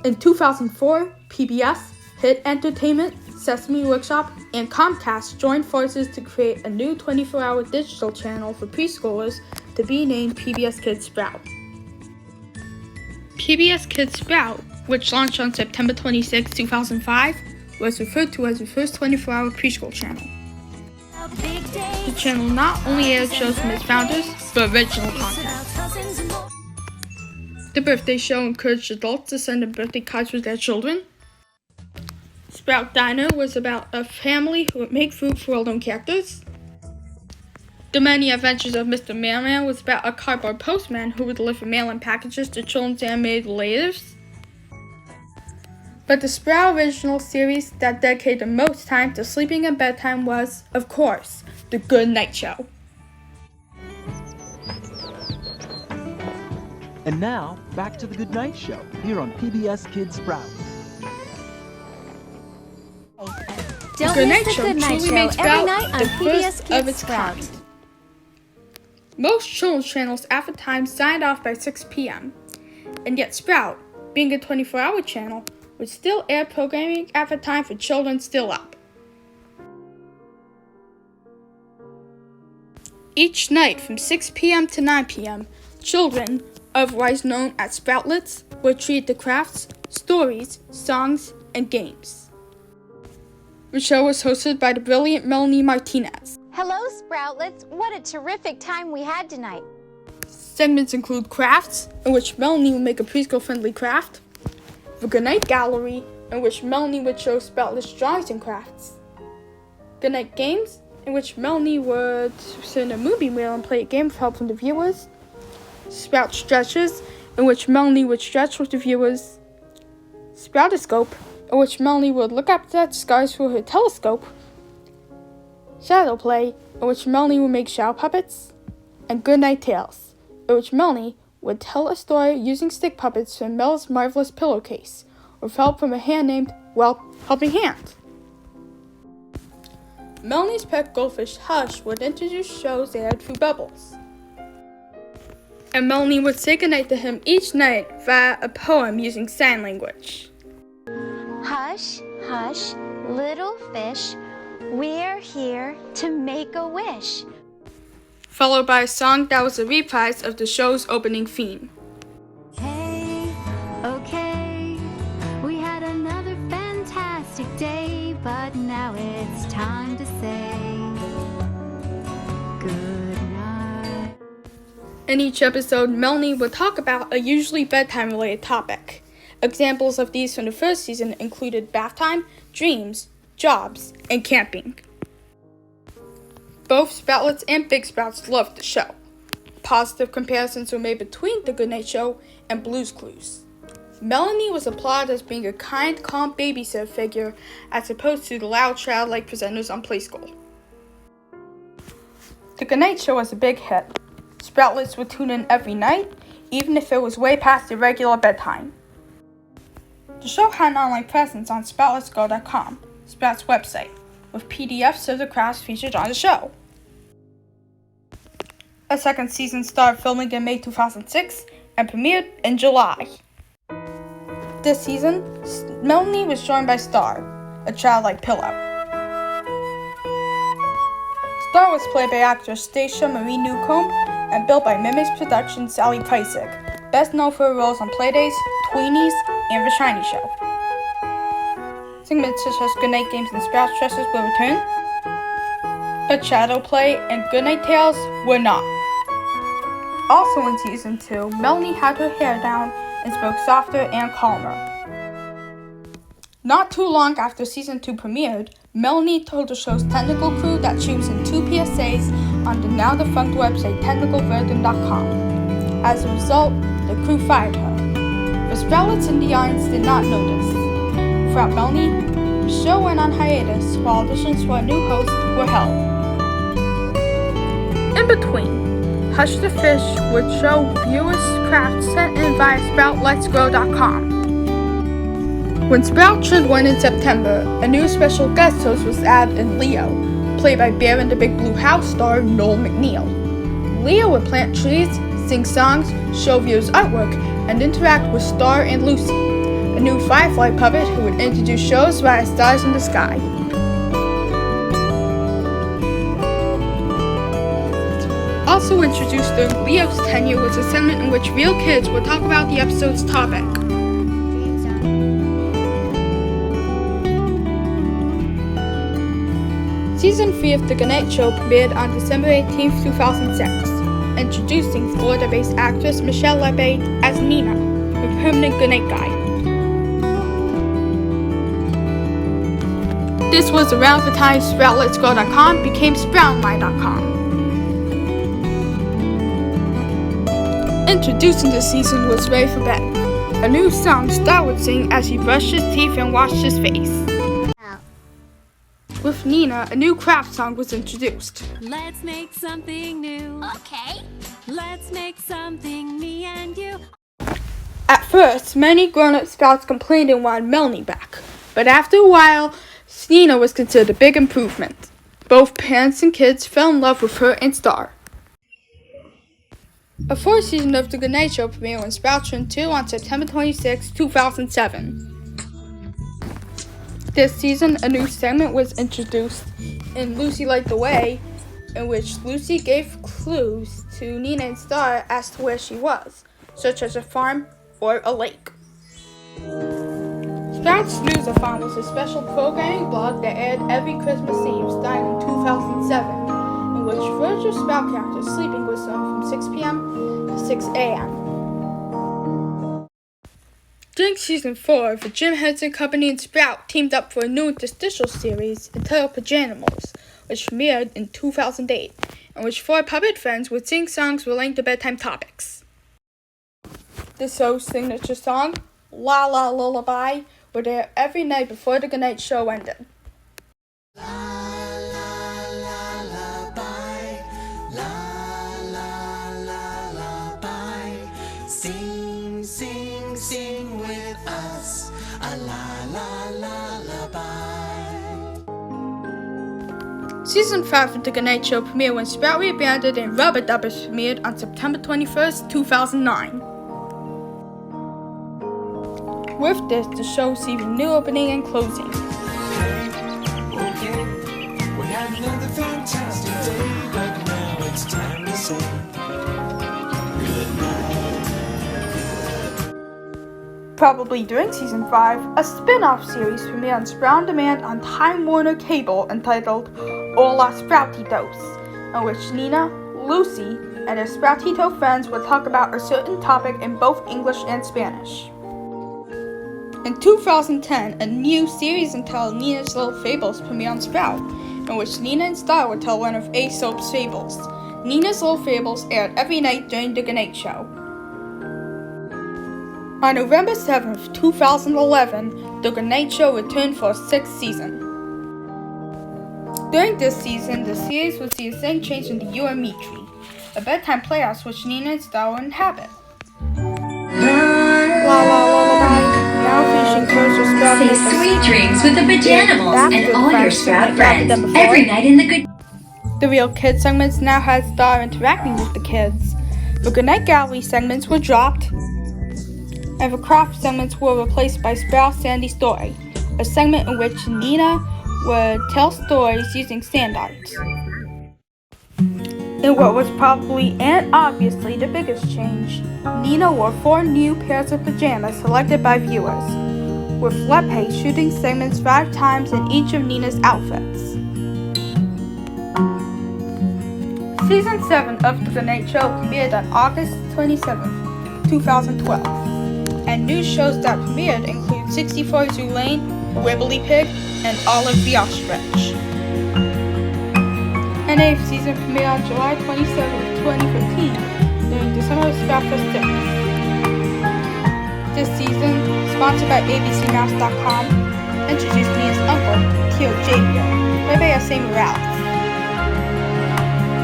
In 2004, PBS, Hit Entertainment, Sesame Workshop, and Comcast joined forces to create a new 24-hour digital channel for preschoolers to be named PBS Kids Sprout. PBS Kids Sprout, which launched on September 26, 2005, was referred to as the first 24-hour preschool channel. The channel not only aired shows from its founders, but original content. The birthday show encouraged adults to send in birthday cards with their children. Sprout Diner was about a family who would make food for well-known characters. The Many Adventures of Mr. Mailman was about a cardboard postman who would deliver mail-in packages to children's animated relatives. But the Sprout original series that dedicated the most time to sleeping and bedtime was, of course, The Good Night Show. And now, back to The Good Night Show, here on PBS Kids Sprout. The Good Night Show truly made Sprout the first of its kind. Most children's channels at the time signed off by 6 p.m. And yet Sprout, being a 24-hour channel, would still air programming at the time for children still up. Each night from 6 p.m. to 9 p.m., children, otherwise known as Sproutlets, were treated to crafts, stories, songs, and games. The show was hosted by the brilliant Melanie Martinez. Hello, Sproutlets. What a terrific time we had tonight. Segments include crafts, in which Melanie would make a preschool-friendly craft, the Goodnight Gallery, in which Melanie would show Sproutlets drawings and crafts, Goodnight Games, in which Melanie would sit in a movie reel and play a game with help from the viewers, Sprout Stretches, in which Melanie would stretch with the viewers, Sproutoscope, in which Melanie would look up at the skies through her telescope, Shadow Play, in which Melanie would make shadow puppets, and Goodnight Tales, in which Melanie would tell a story using stick puppets from Mel's Marvelous Pillowcase, with help from a hand named, Helping Hand. Melanie's pet goldfish Hush would introduce shows aired through bubbles. And Melanie would say goodnight to him each night via a poem using sign language. Hush, hush, little fish, we're here to make a wish. Followed by a song that was a reprise of the show's opening theme. Hey, okay, we had another fantastic day, but now it's time to say good night. In each episode, Melanie would talk about a usually bedtime-related topic. Examples of these from the first season included bath time, dreams, jobs, and camping. Both Sproutlets and Big Sprouts loved the show. Positive comparisons were made between The Goodnight Show and Blue's Clues. Melanie was applauded as being a kind, calm babysitter figure as opposed to the loud, childlike presenters on Playschool. The Goodnight Show was a big hit. Sproutlets would tune in every night, even if it was way past their regular bedtime. The show had an online presence on SproutletsGo.com, Sprout's website, with PDFs of the crafts featured on the show. A second season started filming in May 2006 and premiered in July. This season, Melanie was joined by Star, a childlike pillow. Star was played by actress Stacia Marie Newcomb and built by Mimics Productions' Sally Preissig, best known for her roles on Playdays, Tweenies, and The Shiny Show. Segments such as Goodnight Games and Sprout Stretches will return, but Shadow Play and Goodnight Tales were not. Also in Season 2, Melanie had her hair down and spoke softer and calmer. Not too long after Season 2 premiered, Melanie told the show's technical crew that she was in 2 PSAs on the now-defunct website technicalversion.com. As a result, the crew fired her. The Sproutlets in the audience did not notice. Throughout Melanie, the show went on hiatus while auditions for a new host were held. In between, Hush the Fish would show viewers crafts sent in via SproutLetsGrow.com. When Sprout turned 1 in September, a new special guest host was added in Leo, played by Bear in the Big Blue House star Noel McNeil. Leo would plant trees, sing songs, show viewers artwork, and interact with Star and Lucy. a new Firefly puppet who would introduce shows via Stars in the Sky. Also introduced during Leo's tenure was a segment in which real kids would talk about the episode's topic. Season 3 of The Goodnight Show premiered on December 18, 2006, introducing Florida-based actress Michelle LeBay as Nina, the permanent goodnight guy. This was around the time SproutLetsGo.com became SproutLine.com. Introducing the season was Ready for Bed, a new song Star would sing as he brushed his teeth and washed his face. With Nina, a new craft song was introduced. Let's make something new. Okay. Let's make something me and you. At first, many grown-up Sprouts complained and wanted Melanie back, but after a while, Nina was considered a big improvement. Both parents and kids fell in love with her and Star. A fourth season of The Goodnight Show premiered when Sprouts turned 2 on September 26, 2007. This season, a new segment was introduced in Lucy Light the Way, in which Lucy gave clues to Nina and Star as to where she was, such as a farm or a lake. Sprouts News-a-thon was a special programming blog that aired every Christmas Eve starting in 2007, in which footage of Sprout characters sleeping was shown from 6 p.m. to 6 a.m. During Season 4, the Jim Henson Company and Sprout teamed up for a new interstitial series entitled Pajanimals, which premiered in 2008, in which 4 puppet friends would sing songs relating to bedtime topics. The show's signature song, La La Lullaby, would air every night before The Goodnight Show ended. Sing with us, a la la lullaby. Season 5 of The Goodnight Show premiered when Sprout rebranded and Rubber Dubbers premiered on September 21st, 2009. With this, the show received a new opening and closing. Okay, we had another fantastic day, but now it's time to say good night. Probably during Season 5, a spin-off series premiered on Sprout On Demand on Time Warner Cable entitled Hola Sproutitos, in which Nina, Lucy, and her Sproutito friends would talk about a certain topic in both English and Spanish. In 2010, a new series entitled Nina's Little Fables premiered on Sprout, in which Nina and Star would tell one of Aesop's fables. Nina's Little Fables aired every night during The Goodnight Show. On November 7th, 2011, The Goodnight Show returned for a 6th season. During this season, the series would see a sudden change in the You and Me tree, a bedtime playhouse which Nina and Star would inhabit. La La Lullaby, now featuring commercials Sprout. Say sweet dreams with the Pajanimals and all your Sprout friends every night in the good. The Real Kids segments now had Star interacting with the kids. The Goodnight Gallery segments were dropped, and the craft segments were replaced by Sprout Sandy Story, a segment in which Nina would tell stories using sand arts. In what was probably and obviously the biggest change, Nina wore 4 new pairs of pajamas selected by viewers, with LeBay shooting segments 5 times in each of Nina's outfits. Season 7 of The Goodnight Show premiered on August 27, 2012. And new shows that premiered include 64 Zoo Lane, Wibbly Pig, and Olive the Ostrich. An 8th season premiered on July 27, 2015, during the Summer Sprout festivities. This season, sponsored by ABCMouse.com, introduced Nina's uncle, Tio Javier, played by Asa Morales.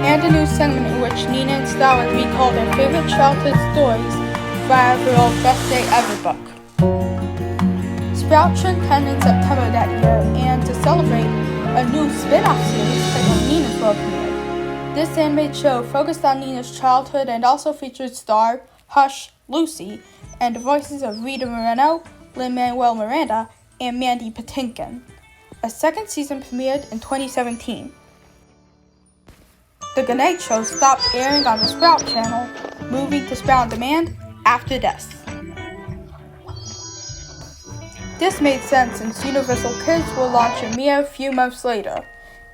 And a new segment in which Nina and Star would recall their favorite childhood stories via their old Best Day Ever book. Sprout turned 10 in September that year, and to celebrate, a new spin-off series titled Nina's World premiered. This animated show focused on Nina's childhood and also featured Star, Hush, Lucy, and the voices of Rita Moreno, Lin-Manuel Miranda, and Mandy Patinkin. A second season premiered in 2017. The Goodnight Show stopped airing on the Sprout channel, moving to Sprout On Demand after this. This made sense since Universal Kids will launch a mere few months later,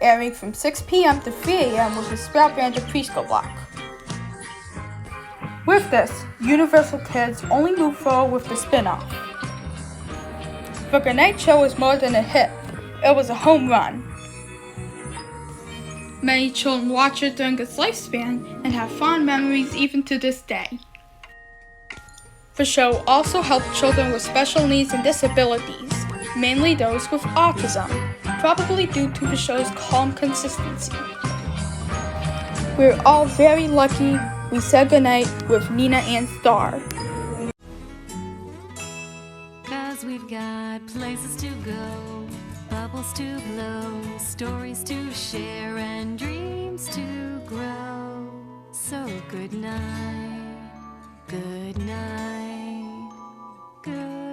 airing from 6 p.m. to 3 a.m. with the Sprout branded preschool block. With this, Universal Kids only moved forward with the spin-off. The Goodnight Show was more than a hit, it was a home run. Many children watch it during its lifespan and have fond memories even to this day. The show also helped children with special needs and disabilities, mainly those with autism, probably due to the show's calm consistency. We're all very lucky we said goodnight with Nina and Star. 'Cause we've got places to go, bubbles to blow, stories to share, and dreams to grow. So good night, good night, good